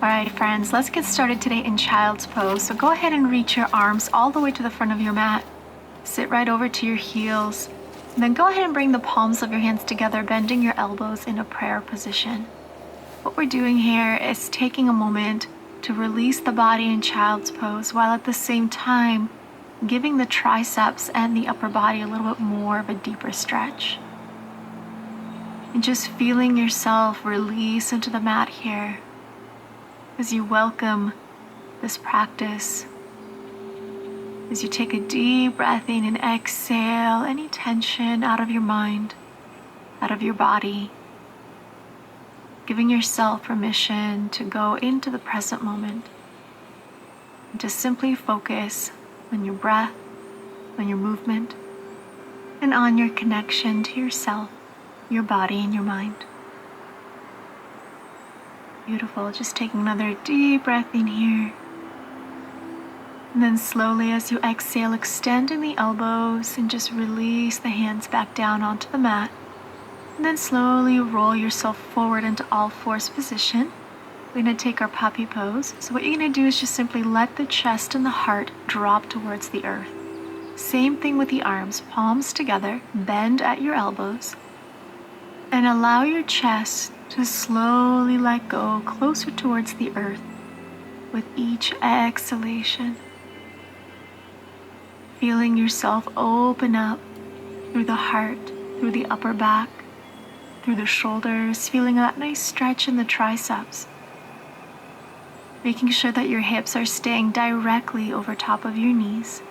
Alright friends, let's get started today in child's pose. So go ahead and reach your arms all the way to the front of your mat. Sit right over to your heels. And then go ahead and bring the palms of your hands together, bending your elbows in a prayer position. What we're doing here is taking a moment to release the body in child's pose while at the same time giving the triceps and the upper body a little bit more of a deeper stretch. And just feeling yourself release into the mat here as you welcome this practice. As you take a deep breath in and exhale any tension out of your mind, out of your body, giving yourself permission to go into the present moment and to simply focus on your breath, on your movement, and on your connection to yourself, your body, and your mind. Beautiful. Just taking another deep breath in here. And then slowly as you exhale, extending the elbows and just release the hands back down onto the mat. And then slowly roll yourself forward into all fours position. We're going to take our puppy pose. So what you're going to do is just simply let the chest and the heart drop towards the earth. Same thing with the arms, palms together, bend at your elbows. And allow your chest to slowly let go closer towards the earth with each exhalation. Feeling yourself open up through the heart, through the upper back, through the shoulders, feeling that nice stretch in the triceps. Making sure that your hips are staying directly over top of your knees.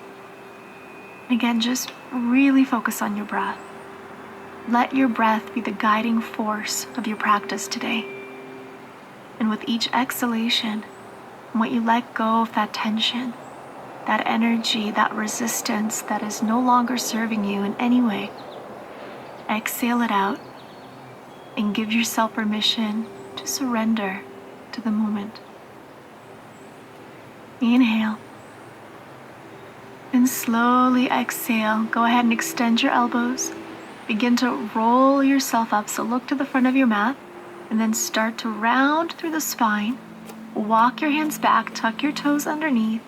Again, just really focus on your breath. Let your breath be the guiding force of your practice today. And with each exhalation, what you let go of that tension, that energy, that resistance that is no longer serving you in any way, exhale it out and give yourself permission to surrender to the moment. Inhale. And slowly exhale. Go ahead and extend your elbows. Begin to roll yourself up, so look to the front of your mat, and then start to round through the spine. Walk your hands back, tuck your toes underneath,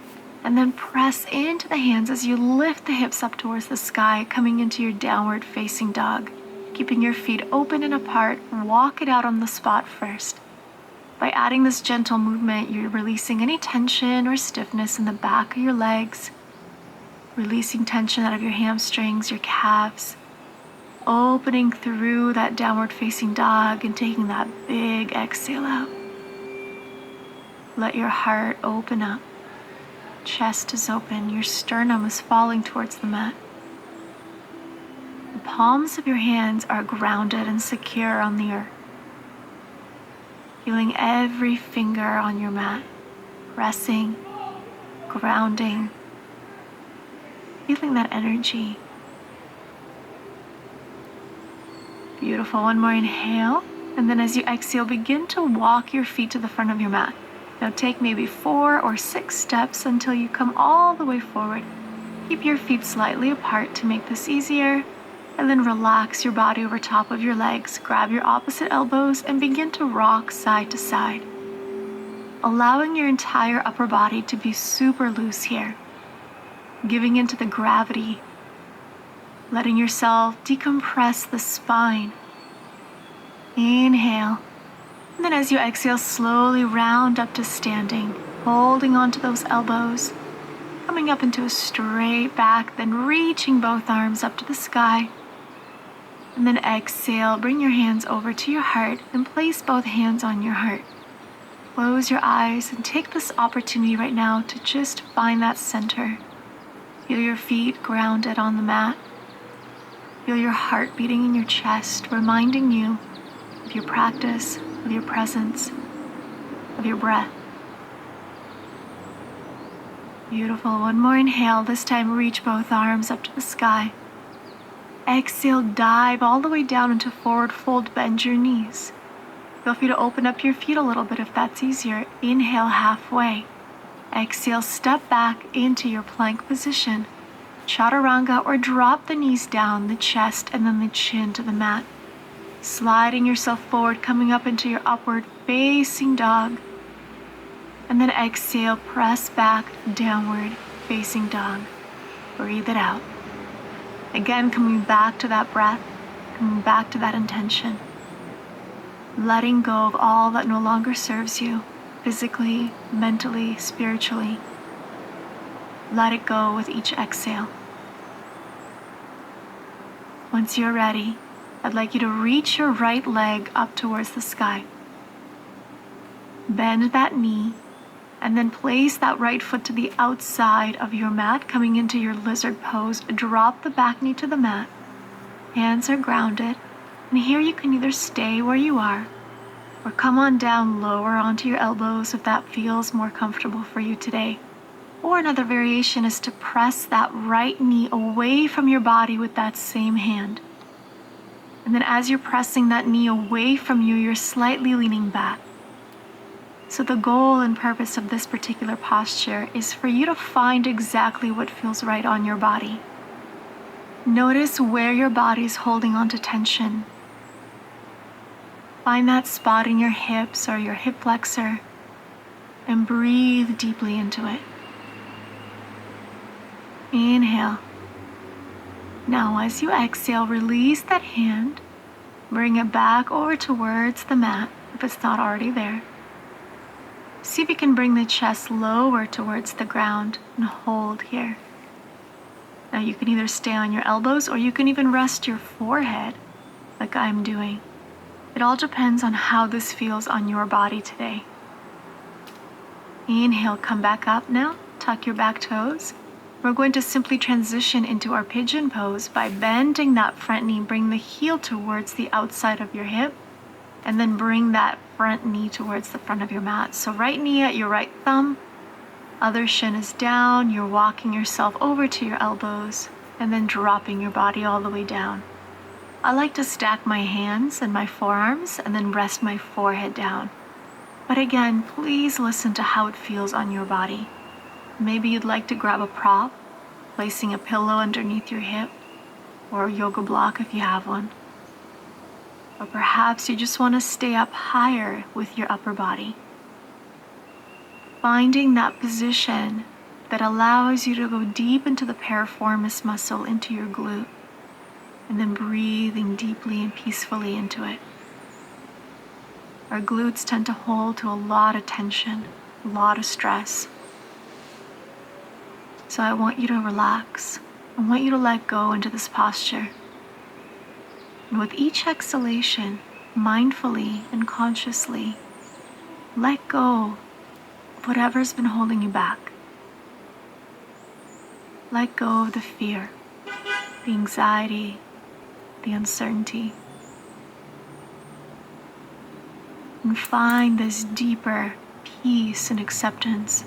and then press into the hands as you lift the hips up towards the sky, coming into your downward facing dog. Keeping your feet open and apart, walk it out on the spot first. By adding this gentle movement, you're releasing any tension or stiffness in the back of your legs, releasing tension out of your hamstrings, your calves, opening through that downward facing dog and taking that big exhale out. Let your heart open up. Chest is open. Your sternum is falling towards the mat. The palms of your hands are grounded and secure on the earth. Feeling every finger on your mat, pressing, grounding, feeling that energy. Beautiful. One more inhale. And then as you exhale, begin to walk your feet to the front of your mat. Now take maybe 4 or 6 steps until you come all the way forward. Keep your feet slightly apart to make this easier. And then relax your body over top of your legs. Grab your opposite elbows and begin to rock side to side. Allowing your entire upper body to be super loose here. Giving into the gravity. Letting yourself decompress the spine. Inhale. And then as you exhale, slowly round up to standing, holding onto those elbows, coming up into a straight back, then reaching both arms up to the sky. And then exhale, bring your hands over to your heart and place both hands on your heart. Close your eyes and take this opportunity right now to just find that center. Feel your feet grounded on the mat. Feel your heart beating in your chest, reminding you of your practice, of your presence, of your breath. Beautiful. One more inhale. This time reach both arms up to the sky. Exhale, dive all the way down into forward fold, bend your knees. Feel free to open up your feet a little bit if that's easier. Inhale halfway. Exhale, step back into your plank position. Chaturanga, or drop the knees down, the chest, and then the chin to the mat. Sliding yourself forward, coming up into your upward facing dog. And then exhale, press back, downward, facing dog. Breathe it out. Again, coming back to that breath, coming back to that intention. Letting go of all that no longer serves you, physically, mentally, spiritually. Let it go with each exhale. Once you're ready, I'd like you to reach your right leg up towards the sky. Bend that knee, and then place that right foot to the outside of your mat, coming into your lizard pose. Drop the back knee to the mat. Hands are grounded, and here you can either stay where you are, or come on down lower onto your elbows if that feels more comfortable for you today. Or another variation is to press that right knee away from your body with that same hand. And then as you're pressing that knee away from you, you're slightly leaning back. So the goal and purpose of this particular posture is for you to find exactly what feels right on your body. Notice where your body's holding on to tension. Find that spot in your hips or your hip flexor and breathe deeply into it. Inhale. Now as you exhale, release that hand. Bring it back over towards the mat if it's not already there. See if you can bring the chest lower towards the ground and hold here. Now you can either stay on your elbows or you can even rest your forehead like I'm doing. It all depends on how this feels on your body today. Inhale, come back up now. Tuck your back toes. We're going to simply transition into our pigeon pose by bending that front knee. Bring the heel towards the outside of your hip, and then bring that front knee towards the front of your mat. So right knee at your right thumb, other shin is down. You're walking yourself over to your elbows, and then dropping your body all the way down. I like to stack my hands and my forearms, and then rest my forehead down. But again, please listen to how it feels on your body. Maybe you'd like to grab a prop, placing a pillow underneath your hip, or a yoga block if you have one. Or perhaps you just want to stay up higher with your upper body. Finding that position that allows you to go deep into the piriformis muscle, into your glute, and then breathing deeply and peacefully into it. Our glutes tend to hold to a lot of tension, a lot of stress. So I want you to relax. I want you to let go into this posture. And with each exhalation, mindfully and consciously, let go of whatever's been holding you back. Let go of the fear, the anxiety, the uncertainty. And find this deeper peace and acceptance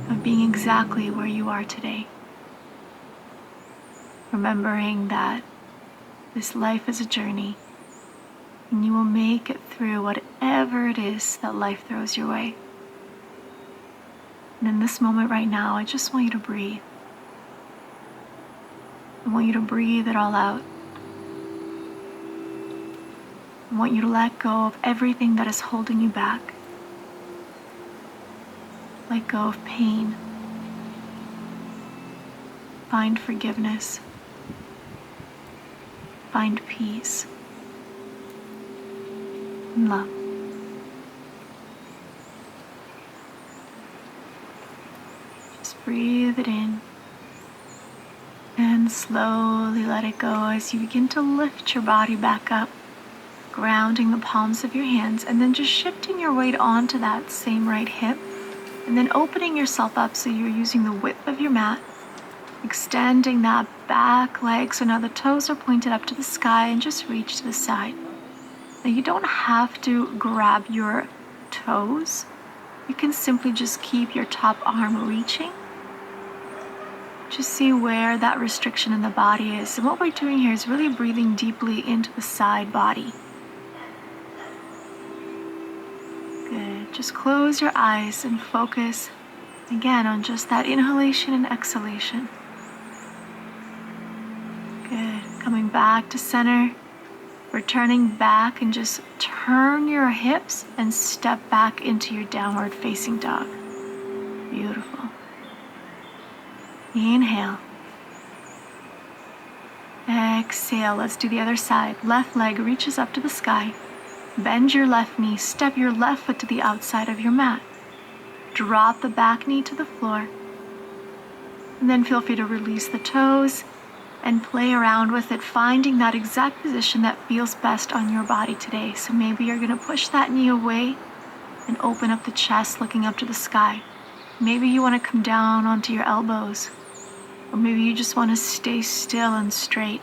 of being exactly where you are today. Remembering that this life is a journey, and you will make it through whatever it is that life throws your way. And in this moment right now, I just want you to breathe. I want you to breathe it all out. I want you to let go of everything that is holding you back. Let go of pain. Find forgiveness. Find peace and love. Just breathe it in and slowly let it go as you begin to lift your body back up, grounding the palms of your hands, and then just shifting your weight onto that same right hip. And then opening yourself up so you're using the width of your mat, extending that back leg so now the toes are pointed up to the sky and just reach to the side. Now you don't have to grab your toes. You can simply just keep your top arm reaching. Just see where that restriction in the body is. And what we're doing here is really breathing deeply into the side body. Good. Just close your eyes and focus again on just that inhalation and exhalation. Good. Coming back to center. Returning back, and just turn your hips and step back into your downward facing dog. Beautiful. Inhale. Exhale. Let's do the other side. Left leg reaches up to the sky. Bend your left knee. Step your left foot to the outside of your mat. Drop the back knee to the floor. And then feel free to release the toes and play around with it, finding that exact position that feels best on your body today. So maybe you're going to push that knee away and open up the chest, looking up to the sky. Maybe you want to come down onto your elbows, or maybe you just want to stay still and straight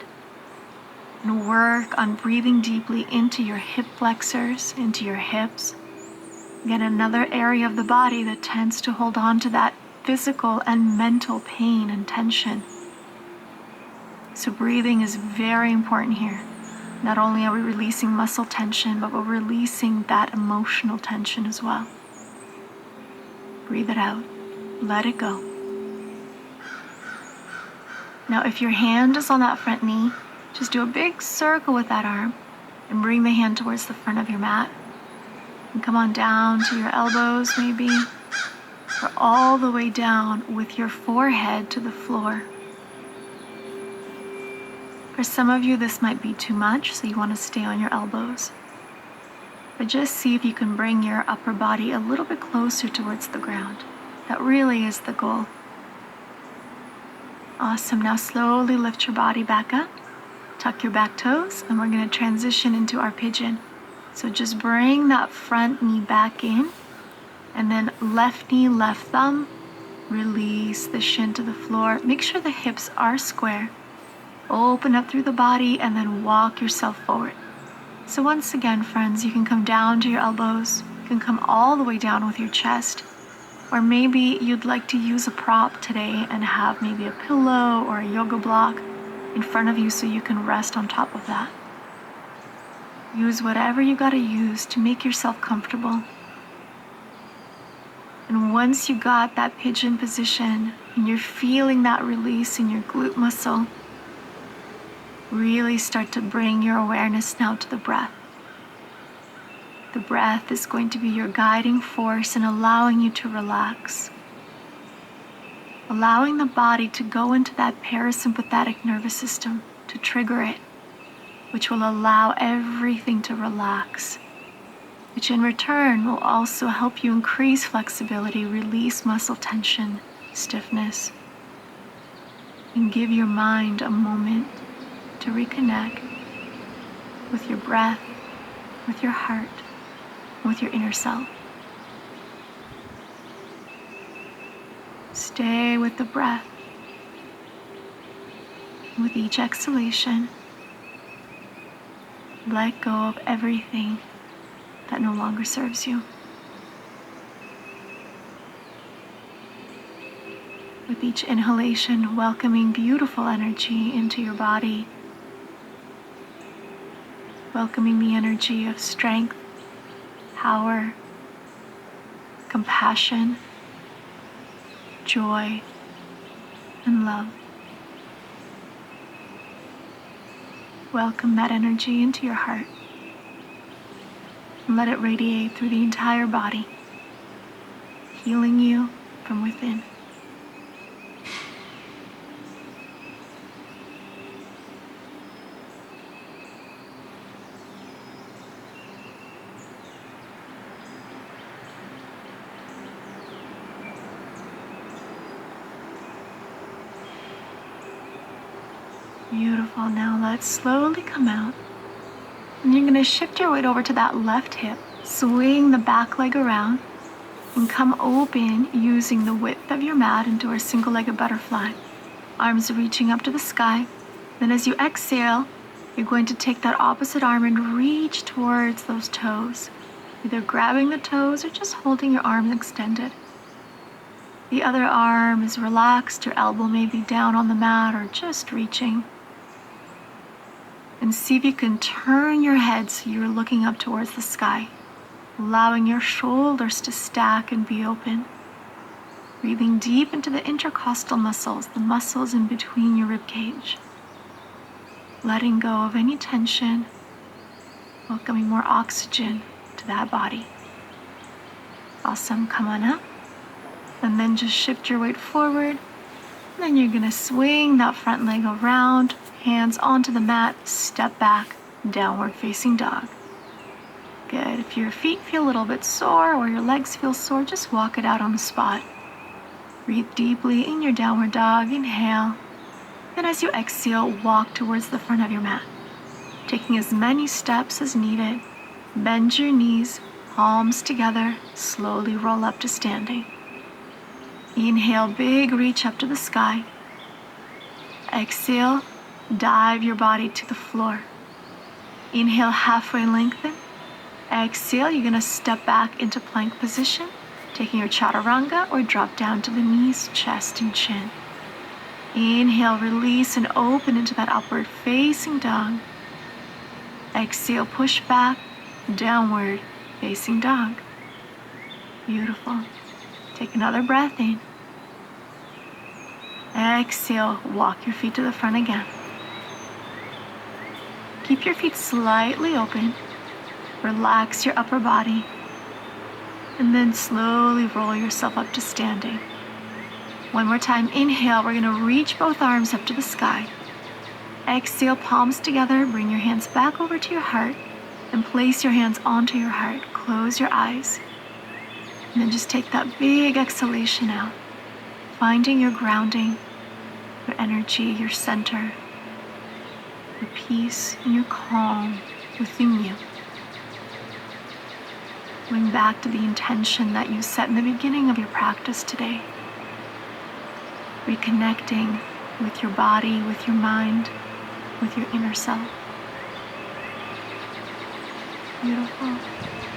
and work on breathing deeply into your hip flexors, into your hips. Again, another area of the body that tends to hold on to that physical and mental pain and tension. So breathing is very important here. Not only are we releasing muscle tension, but we're releasing that emotional tension as well. Breathe it out. Let it go. Now, if your hand is on that front knee, just do a big circle with that arm and bring the hand towards the front of your mat. And come on down to your elbows maybe, or all the way down with your forehead to the floor. For some of you, this might be too much, so you want to stay on your elbows. But just see if you can bring your upper body a little bit closer towards the ground. That really is the goal. Awesome. Now slowly lift your body back up. Tuck your back toes, and we're going to transition into our pigeon. So just bring that front knee back in, and then left knee, left thumb. Release the shin to the floor. Make sure the hips are square. Open up through the body and then walk yourself forward. So once again, friends, you can come down to your elbows. You can come all the way down with your chest. Or maybe you'd like to use a prop today and have maybe a pillow or a yoga block in front of you so you can rest on top of that. Use whatever you gotta use to make yourself comfortable. And once you got that pigeon position and you're feeling that release in your glute muscle, really start to bring your awareness now to the breath. The breath is going to be your guiding force in allowing you to relax. Allowing the body to go into that parasympathetic nervous system, to trigger it, which will allow everything to relax, which in return will also help you increase flexibility, release muscle tension, stiffness, and give your mind a moment to reconnect with your breath, with your heart, with your inner self. Stay with the breath. With each exhalation, let go of everything that no longer serves you. With each inhalation, welcoming beautiful energy into your body. Welcoming the energy of strength, power, compassion, joy, and love. Welcome that energy into your heart and let it radiate through the entire body, healing you from within. Beautiful. Now let's slowly come out. And you're going to shift your weight over to that left hip, swing the back leg around, and come open using the width of your mat into a single-legged butterfly. Arms reaching up to the sky. Then as you exhale, you're going to take that opposite arm and reach towards those toes, either grabbing the toes or just holding your arms extended. The other arm is relaxed, your elbow may be down on the mat or just reaching. And see if you can turn your head so you're looking up towards the sky, allowing your shoulders to stack and be open. Breathing deep into the intercostal muscles, the muscles in between your rib cage. Letting go of any tension, welcoming more oxygen to that body. Awesome, come on up. And then just shift your weight forward. And then you're gonna swing that front leg around, hands onto the mat, step back, downward facing dog. Good, if your feet feel a little bit sore or your legs feel sore, just walk it out on the spot. Breathe deeply in your downward dog, inhale. Then as you exhale, walk towards the front of your mat. Taking as many steps as needed, bend your knees, palms together, slowly roll up to standing. Inhale, big reach up to the sky. Exhale, dive your body to the floor. Inhale, halfway lengthen. Exhale, you're gonna step back into plank position, taking your chaturanga or drop down to the knees, chest, and chin. Inhale, release and open into that upward facing dog. Exhale, push back, downward facing dog. Beautiful. Take another breath in. Exhale, walk your feet to the front again. Keep your feet slightly open. Relax your upper body. And then slowly roll yourself up to standing. One more time, inhale, we're gonna reach both arms up to the sky. Exhale, palms together, bring your hands back over to your heart and place your hands onto your heart. Close your eyes. And then just take that big exhalation out, finding your grounding, your energy, your center, your peace, and your calm within you. Going back to the intention that you set in the beginning of your practice today. Reconnecting with your body, with your mind, with your inner self. Beautiful.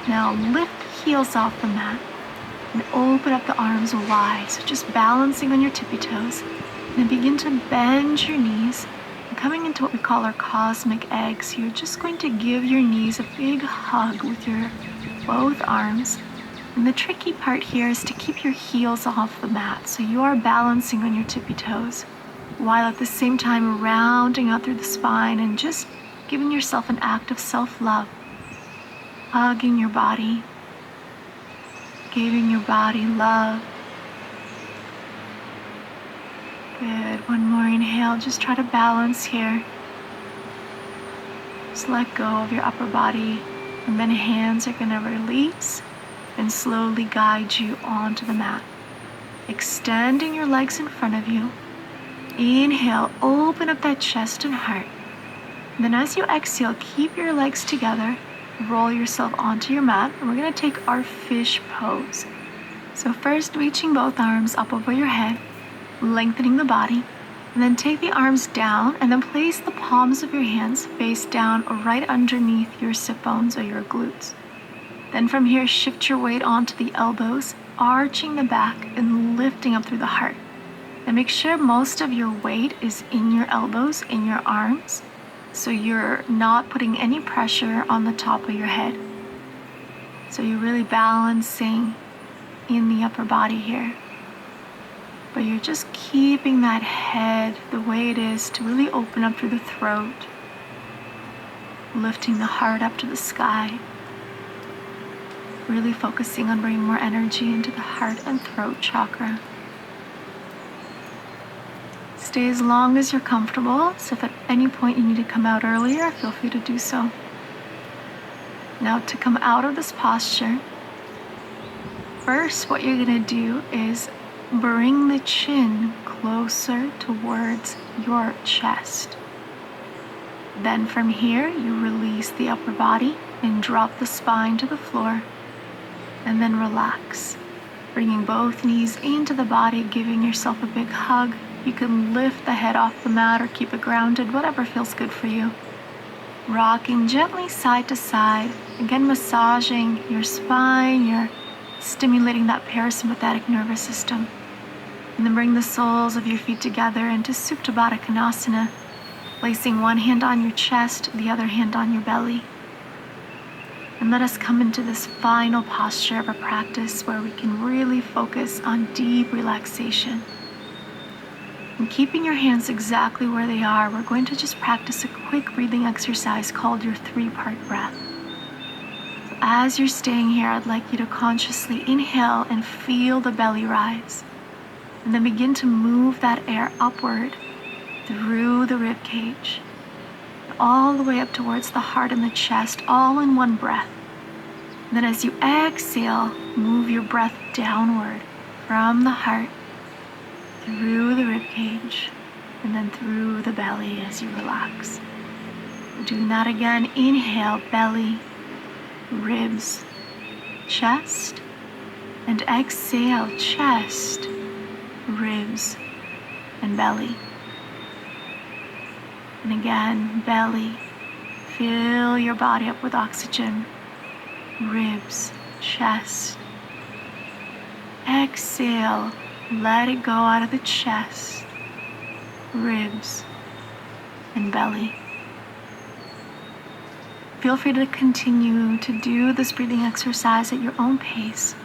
Now lift the heels off the mat and open up the arms wide. So just balancing on your tippy toes. And then begin to bend your knees. And coming into what we call our cosmic egg. So you're just going to give your knees a big hug with your both arms. And the tricky part here is to keep your heels off the mat. So you are balancing on your tippy toes, while at the same time rounding out through the spine and just giving yourself an act of self-love. Hugging your body, giving your body love. Good, one more inhale, just try to balance here. Just let go of your upper body, and then hands are gonna release and slowly guide you onto the mat. Extending your legs in front of you. Inhale, open up that chest and heart. And then as you exhale, keep your legs together, roll yourself onto your mat, and we're gonna take our fish pose. So first, reaching both arms up over your head, lengthening the body, and then take the arms down and then place the palms of your hands face down right underneath your sit bones or your glutes. Then from here, shift your weight onto the elbows, arching the back and lifting up through the heart. And make sure most of your weight is in your elbows, in your arms, so you're not putting any pressure on the top of your head. So you're really balancing in the upper body here. But you're just keeping that head the way it is to really open up through the throat, lifting the heart up to the sky. Really focusing on bringing more energy into the heart and throat chakra. Stay as long as you're comfortable, so if at any point you need to come out earlier, feel free to do so. Now to come out of this posture, first what you're gonna do is bring the chin closer towards your chest. Then from here, you release the upper body and drop the spine to the floor. And then relax, bringing both knees into the body, giving yourself a big hug. You can lift the head off the mat or keep it grounded, whatever feels good for you. Rocking gently side to side, again massaging your spine, you're stimulating that parasympathetic nervous system. And then bring the soles of your feet together into Supta Baddha Konasana, placing one hand on your chest, the other hand on your belly. And let us come into this final posture of our practice where we can really focus on deep relaxation. And keeping your hands exactly where they are, we're going to just practice a quick breathing exercise called your 3-part breath. as you're staying here, I'd like you to consciously inhale and feel the belly rise. And then begin to move that air upward through the rib cage, all the way up towards the heart and the chest, all in one breath. And then as you exhale, move your breath downward from the heart, through the rib cage, and then through the belly as you relax. Doing that again, inhale, belly, ribs, chest, and exhale, chest, ribs, and belly. And again, belly, fill your body up with oxygen, ribs, chest. Exhale, let it go out of the chest, ribs, and belly. Feel free to continue to do this breathing exercise at your own pace.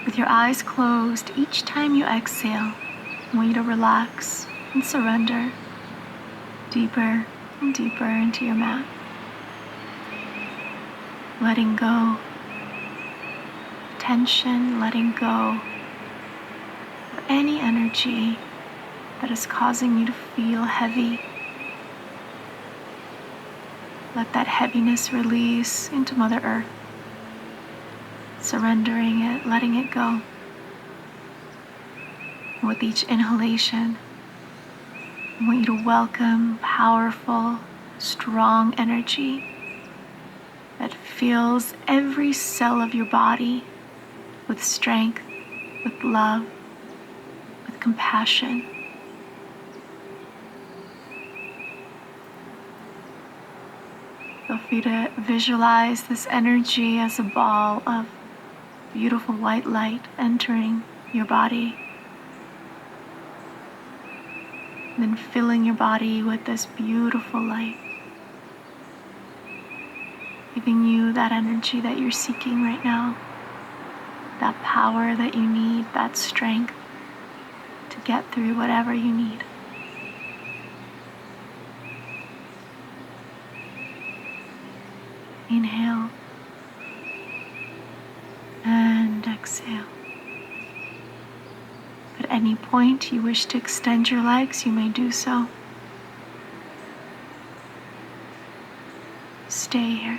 With your eyes closed, each time you exhale, I want you to relax and surrender deeper and deeper into your mat. Letting go of tension, letting go of any energy that is causing you to feel heavy. Let that heaviness release into Mother Earth, surrendering it, letting it go. And with each inhalation, I want you to welcome powerful, strong energy that fills every cell of your body with strength, with love, with compassion. Feel free to visualize this energy as a ball of beautiful white light entering your body, and then filling your body with this beautiful light, giving you that energy that you're seeking right now, that power that you need, that strength to get through whatever you need. Inhale and exhale. At any point you wish to extend your legs, you may do so. Stay here.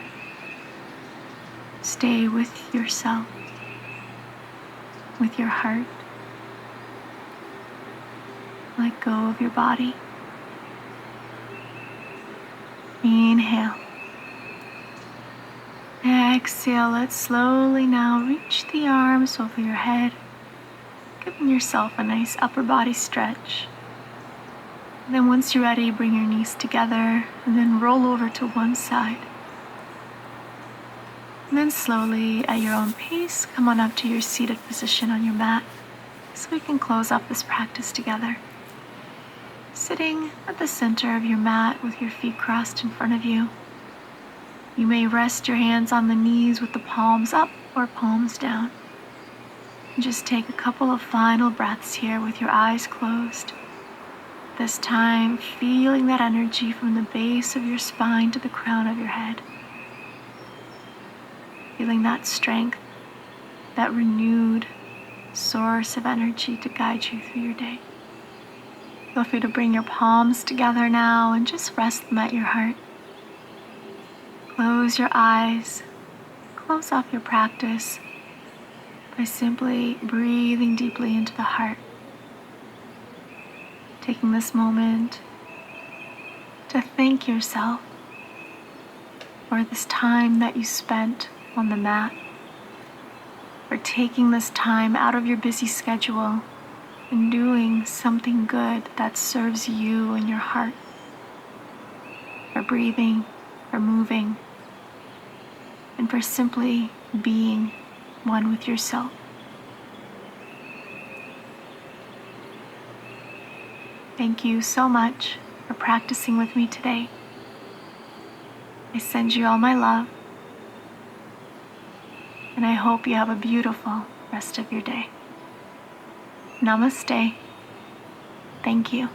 Stay with yourself, with your heart. Let go of your body. Inhale. Exhale, let's slowly now reach the arms over your head, giving yourself a nice upper body stretch. And then once you're ready, bring your knees together and then roll over to one side. And then slowly, at your own pace, come on up to your seated position on your mat so we can close up this practice together. Sitting at the center of your mat with your feet crossed in front of you. You may rest your hands on the knees with the palms up or palms down. And just take a couple of final breaths here with your eyes closed. This time, feeling that energy from the base of your spine to the crown of your head. Feeling that strength, that renewed source of energy to guide you through your day. Feel free to bring your palms together now and just rest them at your heart. Close your eyes, close off your practice by simply breathing deeply into the heart. Taking this moment to thank yourself for this time that you spent on the mat, for taking this time out of your busy schedule and doing something good that serves you and your heart, for breathing, for moving, and for simply being one with yourself. Thank you so much for practicing with me today. I send you all my love, and I hope you have a beautiful rest of your day. Namaste. Thank you.